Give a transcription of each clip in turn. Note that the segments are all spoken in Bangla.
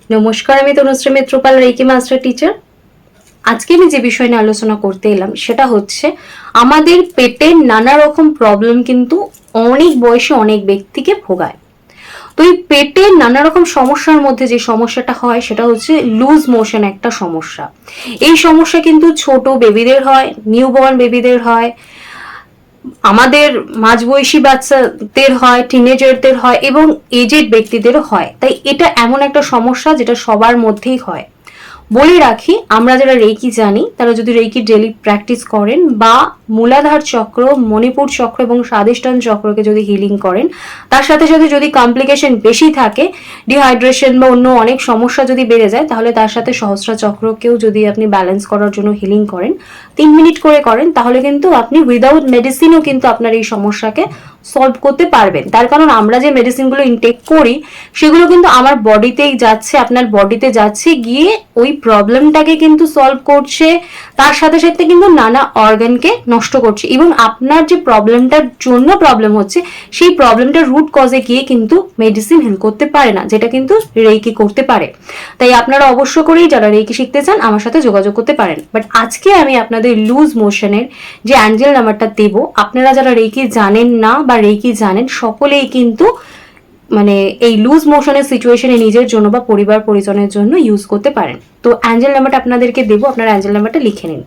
নমস্কার, আমি Tanushree Mitrapal, reiki master teacher. আজকে আমি যে বিষয় নিয়ে আলোচনা করতে এলাম সেটা হচ্ছে আমাদের পেটের নানা রকম প্রবলেম কিন্তু অনেক বয়সে অনেক ব্যক্তিকে ভোগায়। তো এই পেটের নানা রকম সমস্যার মধ্যে যে সমস্যাটা হয় সেটা হচ্ছে লুজ মোশন একটা সমস্যা। এই সমস্যা কিন্তু ছোট বেবিদের হয়, নিউবর্ন বেবিদের হয়, আমাদের মাঝবয়সী বাচ্চাদের হয়, টিনেজারদের হয় এবং এজেড ব্যক্তিদেরও হয়। তাই এটা এমন একটা সমস্যা যেটা সবার মধ্যেই হয়। বলে রাখি, আমরা যারা রেকি জানি তারা যদি রেকি ডেলি প্র্যাকটিস করেন বা মূলাধার চক্র, মণিপুর চক্র এবং স্বাধিষ্ঠান চক্রকে যদি হিলিং করেন, তার সাথে সাথে যদি কমপ্লিকেশন বেশি থাকে, ডিহাইড্রেশন বা অন্য অনেক সমস্যা যদি বেড়ে যায়, তাহলে তার সাথে সহস্রা চক্রকেও যদি আপনি ব্যালেন্স করার জন্য হিলিং করেন, 3 মিনিট করে করেন, তাহলে কিন্তু আপনি উইদাউট মেডিসিনও কিন্তু আপনার এই সমস্যাকে সলভ করতে পারবেন। তার কারণ আমরা যে মেডিসিনগুলো ইনটেক করি সেগুলো কিন্তু আমার বডিতেই যাচ্ছে, আপনার বডিতে যাচ্ছে, গিয়ে ওই প্রবলেমটাকে কিন্তু সলভ করছে, তার সাথে সাথে কিন্তু নানা অর্গানকে নষ্ট করছে এবং আপনার যে প্রবলেমটার জন্য প্রবলেম হচ্ছে সেই প্রবলেমটার রুট কজে গিয়ে কিন্তু মেডিসিন হেল্প করতে পারে না, যেটা কিন্তু রেকি করতে পারে। তাই আপনারা অবশ্য করেই যারা রেকি শিখতে চান আমার সাথে যোগাযোগ করতে পারেন। বাট আজকে আমি আপনাদের লুজ মোশনের যে অ্যাঞ্জেল নাম্বারটা দেব, আপনারা যারা রেকি জানেন না বা রেকি জানেন সকলেই কিন্তু মানে এই লুজ মোশনের সিচুয়েশনে নিজের জন্য বা পরিবার পরিজনের জন্য ইউজ করতে পারেন। তো অ্যাঞ্জেল নাম্বারটা আপনাদেরকে দেবো, আপনারা অ্যাঞ্জেল নাম্বারটা লিখে নিন।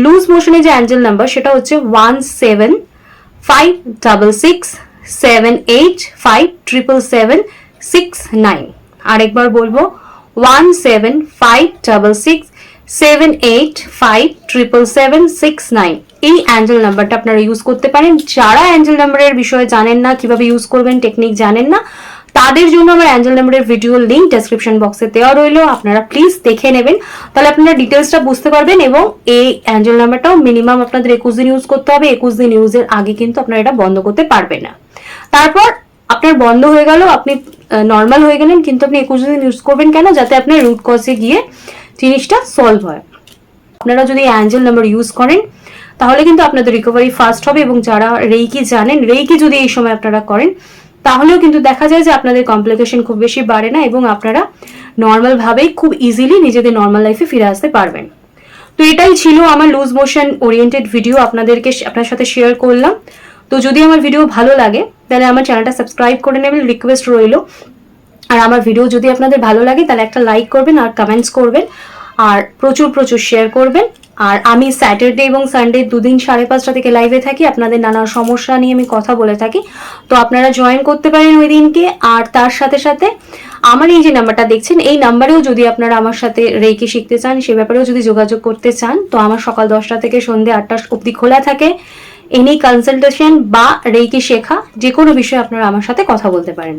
লুজ মোশনের যে অ্যাঞ্জেল নাম্বার সেটা হচ্ছে 1756785769। আরেকবার বলবো 1756785769। এই অ্যাঞ্জেল নাম্বারটা আপনারা ইউজ করতে পারেন। যারা অ্যাঞ্জেল নাম্বারের বিষয়ে জানেন না, কিভাবে ইউজ করবেন, টেকনিক জানেন না, তাদের জন্য আমার অ্যাঞ্জেল নাম্বারের ভিডিও লিংক ডেসক্রিপশন বক্সে দেওয়া রইলো, আপনারা প্লিজ দেখে নেবেন, তাহলে আপনারা ডিটেলসটা বুঝতে পারবেন। এবং এই অ্যাঞ্জেল নাম্বারটাও মিনিমাম আপনাদের 21 দিন ইউজ করতে হবে। 21 দিন ইউজের আগে কিন্তু আপনারা এটা বন্ধ করতে পারবেন না। তারপর আপনার বন্ধ হয়ে গেল, আপনি নর্মাল হয়ে গেলেন, কিন্তু আপনি 21 দিন ইউজ করবেন কেন? যাতে আপনার রুট কজে গিয়ে জিনিসটা সলভ হয়। আপনারা যদি অ্যাঞ্জেল নাম্বার ইউজ করেন তাহলে কিন্তু আপনাদের রিকভারি ফাস্ট হবে। এবং যারা রেকি জানেন, রেকি যদি এই সময় আপনারা করেন তাহলেও কিন্তু দেখা যায় যে আপনাদের কমপ্লিকেশন খুব বেশি বাড়ে না এবং আপনারা নর্মাল ভাবেই খুব ইজিলি নিজেদের নর্মাল লাইফে ফিরে আসতে পারবেন। তো এটাই ছিল আমার লুজ মোশন ওরিয়েন্টেড ভিডিও, আপনার সাথে শেয়ার করলাম। তো যদি আমার ভিডিও ভালো লাগে তাহলে আমার চ্যানেলটা সাবস্ক্রাইব করে নেবেন, রিকোয়েস্ট রইল। আর আমার ভিডিও যদি আপনাদের ভালো লাগে তাহলে একটা লাইক করবেন আর কমেন্টস করবেন আর প্রচুর প্রচুর শেয়ার করবেন। আর আমি স্যাটারডে এবং সানডে দুদিন 5:30 থেকে লাইভে থাকি, আপনাদের নানা সমস্যা নিয়ে আমি কথা বলে থাকি। তো আপনারা জয়েন করতে পারেন ওই দিনকে। আর তার সাথে সাথে আমার এই যে নাম্বারটা দেখছেন, এই নাম্বারেও যদি আপনারা আমার সাথে রেকি শিখতে চান, সে ব্যাপারেও যদি যোগাযোগ করতে চান, তো আমার সকাল 10টা থেকে সন্ধ্যে 8টা অবধি খোলা থাকে। এনি কনসালটেশন বা রেকি শেখা যে কোনো বিষয়ে আপনারা আমার সাথে কথা বলতে পারেন।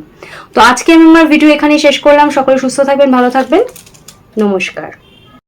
তো আজকে আমি আমার ভিডিও এখানেই শেষ করলাম। সকলে সুস্থ থাকবেন, ভালো থাকবেন, নমস্কার।